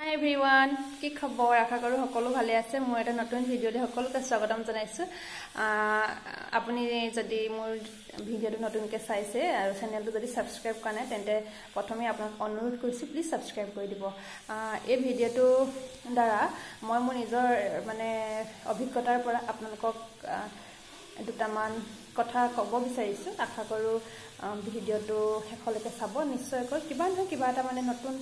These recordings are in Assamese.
Hi everyone, কি খবৰ আশা কৰো সকলো ভালে আছে মই এটা নতুন ভিডিঅ'লে সকলোকে স্বাগতম জনাইছো আপুনি যদি মোৰ ভিডিঅ'টো নতুনকৈ চাইছে আৰু চেনেলটো যদি সাবস্ক্ৰাইব কৰা নাই তেন্তে প্ৰথমে আপোনাক অনুৰোধ কৰিছো প্লিজ সাবস্ক্ৰাইব কৰি দিব এই ভিডিঅ'টো দ্বাৰা মই মোৰ নিজৰ মানে অভিজ্ঞতাৰ পৰা আপোনালোকক দুটামান কথা ক'ব বিচাৰিছো আশা কৰো ভিডিঅ'টো শেষলৈকে চাব নিশ্চয়কৈ কিবা নহয় কিবা এটা মানে নতুন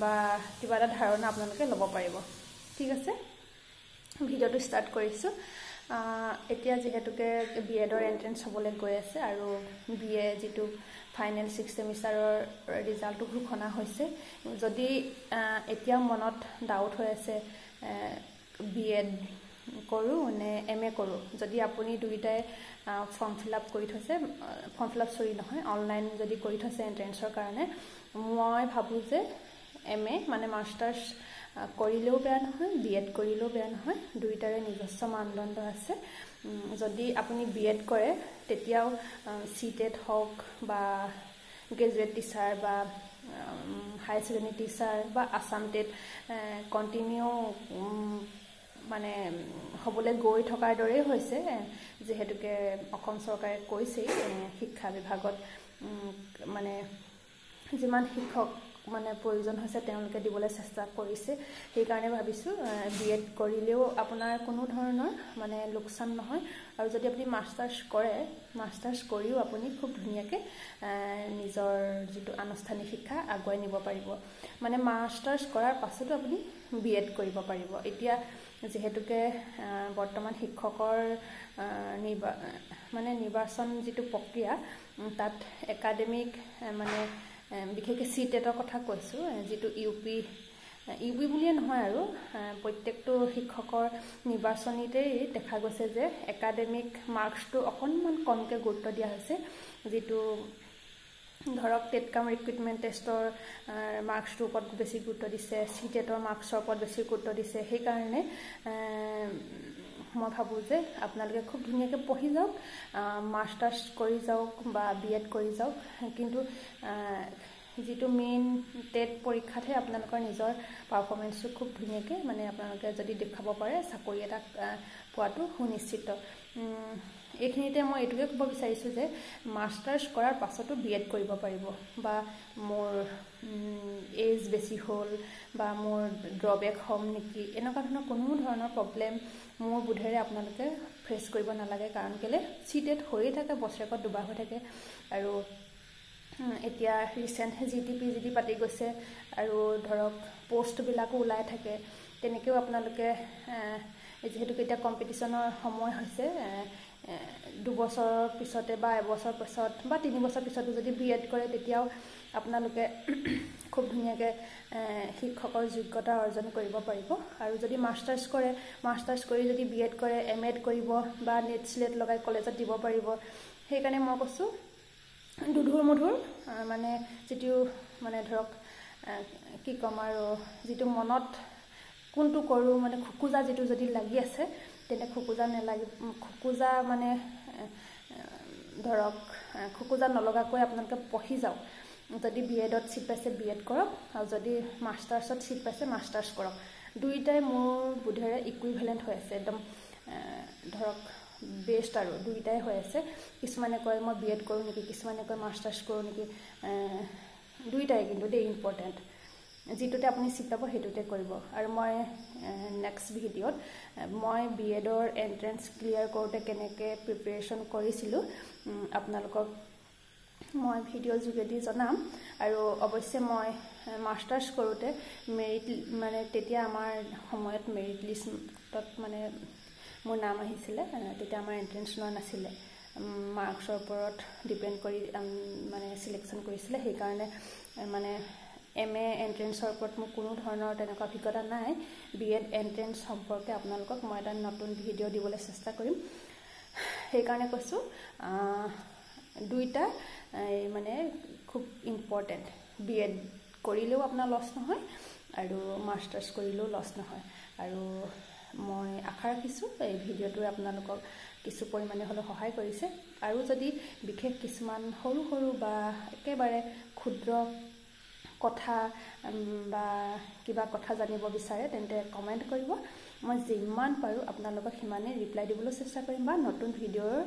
বা কিবা এটা ধাৰণা আপোনালোকে ল'ব পাৰিব ঠিক আছে ভিডিঅ'টো ষ্টাৰ্ট কৰিছো এতিয়া যেহেতুকে বিএডৰ এন্ট্ৰেন্স হ'বলৈ গৈ আছে আৰু বিএ যেটো ফাইনেল 6 সেমিষ্টাৰৰ ৰিজাল্টটো ঘোষণা হৈছে যদি এতিয়া মনত ডাউট হৈ আছে বিএড কৰো নে এমএ কৰো যদি আপুনি দুইটাই ফৰ্ম ফিলআপ কৰি থৈছে ফৰ্ম ফিলআপ সৰি নহয় অনলাইন যদি কৰি থৈছে এন্ট্ৰেন্সৰ কাৰণে মই ভাবো যে এমএ মানে মাস্টাৰ্স কৰিলেও বেয়া নহয় বিএড কৰিলেও বেয়া নহয় দুইটাৰে নিজস্ব মানদণ্ড আছে যদি আপুনি বিএড কৰে তেতিয়াও সিটেট হক বা গ্ৰেজুৱেট টিচাৰ বা হাই সেকেন্ডাৰী টিচাৰ বা আসাম টেট কন্টিনিউ মানে হবলে গৈ থকাৰ দৰে হৈছে যেহেতুকে অসম চৰকাৰে কৈছে শিক্ষা বিভাগত মানে যিমান শিক্ষক মানে প্ৰয়োজন হৈছে তেওঁলোকে দিবলৈ চেষ্টা কৰিছে সেই কাৰণে ভাবিছো বিএড কৰিলেও আপোনাৰ কোনো ধৰণৰ মানে লোকসান নহয় আৰু যদি আপুনি মাস্টাৰ্স কৰে মাস্টাৰ্স কৰিও আপুনি খুব ধুনিয়াকে নিজৰ যেটো আনুষ্ঠানিক শিক্ষা আগুৱাই নিব পাৰিব মানে মাস্টাৰ্স কৰাৰ পাছতো আপুনি বিএড কৰিব পাৰিব এতিয়া যেহেতুকে বৰ্তমান শিক্ষকৰ মানে নিৰ্বাচন যেটো প্ৰক্ৰিয়া তাত একাডেমিক মানে বিশেষকৈ সিটেটৰ কথা কৈছো যেটো ইউপি বুলিয়ে নহয় আৰু প্ৰত্যেকটো শিক্ষকৰ নিৰ্বাচনীতেই দেখা গৈছে যে একাডেমিক মাৰ্কসটো অকনমান কমকে গুৰুত্ব দিয়া হৈছে যেটো ধৰক টেটকাম ৰিক্ৰুটমেন্ট টেষ্টৰ মাৰ্কসটোৰ ওপৰত বেছি গুৰুত্ব দিছে সিটেটৰ মাৰ্কসৰ ওপৰত বেছি গুৰুত্ব দিছে সেই কাৰণে মই ভাবো যে আপোনালোকে খুব ধুনিয়াকে পঢ়ি যাওক মাস্টাৰ্স কৰি যাওক বা বিএড কৰি যাওক কিন্তু যেটো মেইন টেট পৰীক্ষাতে আপোনালোকৰ নিজৰ পাৰফৰমেন্সটো খুব ধুনিয়াকে মানে আপোনালোকে যদি দেখাব পাৰে চাকৰি এটা পোৱাটো সুনিশ্চিত এইখিনিতে মই এটুকে ক'ব বিচাৰিছো যে মাস্টাৰ্স কৰাৰ পাছতো বিএড কৰিব পাৰিব বা মোৰ এজ বেছি হ'ল বা মোৰ ড্ৰবেক হম নেকি এনেকুৱা ধৰণৰ কোনো ধৰণৰ প্ৰবলেম মোৰ বুধেৰে আপোনালোকে ফেস কৰিব নালাগে কাৰণ কেলে সিটেট হৈয়ে থাকে বছৰেকত দুবাৰ হৈ থাকে আৰু এতিয়া ৰিসেন্ট জিটিপি পাতি গৈছে আৰু ধৰক পোষ্ট বিলাকো ওলাই থাকে তেনেকেও আপোনালোকে যেহেতু এটা কম্পিটিশনৰ সময় হৈছে দুবছৰৰ পিছতে বা এবছৰ পিছত বা 3 বছৰ পিছত যদি বিএড কৰে তেতিয়াও আপোনালোকে খুব ধুনিয়াকে শিক্ষকৰ যোগ্যতা অৰ্জন কৰিব পাৰিব আৰু যদি মাস্টাৰ্স কৰে মাস্টাৰ্স কৰি যদি বিএড কৰে এমএড কৰিব বা নেট স্লেট লগাই কলেজত দিব পাৰিব সেই কাৰণে মই কৈছো দুধুৰ মুধুৰ মানে যেটো মানে ধৰক কি কম আৰু যেটো মনত কোনটো কৰো মানে খুকুজা যেটো যদি লাগি আছে তেনে খুকুজা নেলাগি খুকুজা মানে ধৰক খুকুজা নলগাকৈ আপোনালোকে পঢ়ি যাওক যদি বিএডত সিট পাইছে বিএড কৰক আৰু যদি মাস্টাৰ্সত সিট পাইছে মাস্টাৰ্স কৰক দুইটাই মোৰ বুধেৰে ইকুইভ্যালেন্ট হৈ আছে একদম ধৰক বেষ্ট আৰু দুইটাই হৈ আছে কিছুমানে কয় মই বিএড কৰো নেকি কিছুমানে কয় মাস্টাৰ্স কৰো নেকি দুইটাই কিন্তু দে ইম্পৰ্টেন্ট যেটোতে আপুনি সিট পাব হেতুতে কৰিব আৰু মই নেক্সট ভিডিঅত মই বিএডৰ এন্ট্ৰেন্স ক্লিয়াৰ কৰোতে কেনেকে প্ৰিপাৰেচন কৰিছিলো আপোনালোকক মই ভিডিঅ যোগেদি জনাম আৰু অৱশ্যে মই মাস্টাৰ্স কৰোতে মেৰিট মানে তেতিয়া আমাৰ সময়ত মেৰিট লিষ্টত মানে মোৰ নাম আহিছিল তেতিয়া আমাৰ এন্ট্ৰেন্স লোৱা নাছিল মাৰ্কসৰ ওপৰত ডিপেন্ড কৰি মানে সিলেকশন কৰিছিল সেই কাৰণে মানে এমএ এন্ট্ৰেন্সৰ ওপৰত মোৰ কোনো ধৰণৰ তেনেকুৱা অভিজ্ঞতা নাই বিএড এন্ট্ৰেন্স সম্পৰ্কে আপোনালোকক মই এটা নতুন ভিডিঅ দিবলৈ চেষ্টা কৰিম সেই কাৰণে কৈছো দুইটা মানে খুব ইম্পৰ্টেন্ট বিএড কৰিলেও আপোনাৰ লছ নহয় আৰু মাস্টাৰ্স কৰিলেও লছ নহয় আৰু মই আশা ৰাখিছো এই ভিডিঅটো আপোনালোকক কিছু পৰিমাণে হলে সহায় কৰিছে আৰু যদি বিশেষ কিছুমান সৰু সৰু বা একেবাৰে ক্ষুদ্ৰ কথা বা কিবা কথা জানিব বিচাৰে তেন্তে কমেণ্ট কৰিব মই যিমান পাৰোঁ আপোনালোকক সিমানেই ৰিপ্লাই দিবলৈ চেষ্টা কৰিম বা নতুন ভিডিঅ'ৰ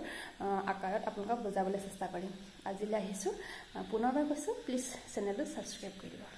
আকাৰত আপোনালোকক বুজাবলৈ চেষ্টা কৰিম আজিলৈ আহিছোঁ পুনৰবাৰ কৈছোঁ প্লিজ চেনেলটো ছাবস্ক্ৰাইব কৰি দিব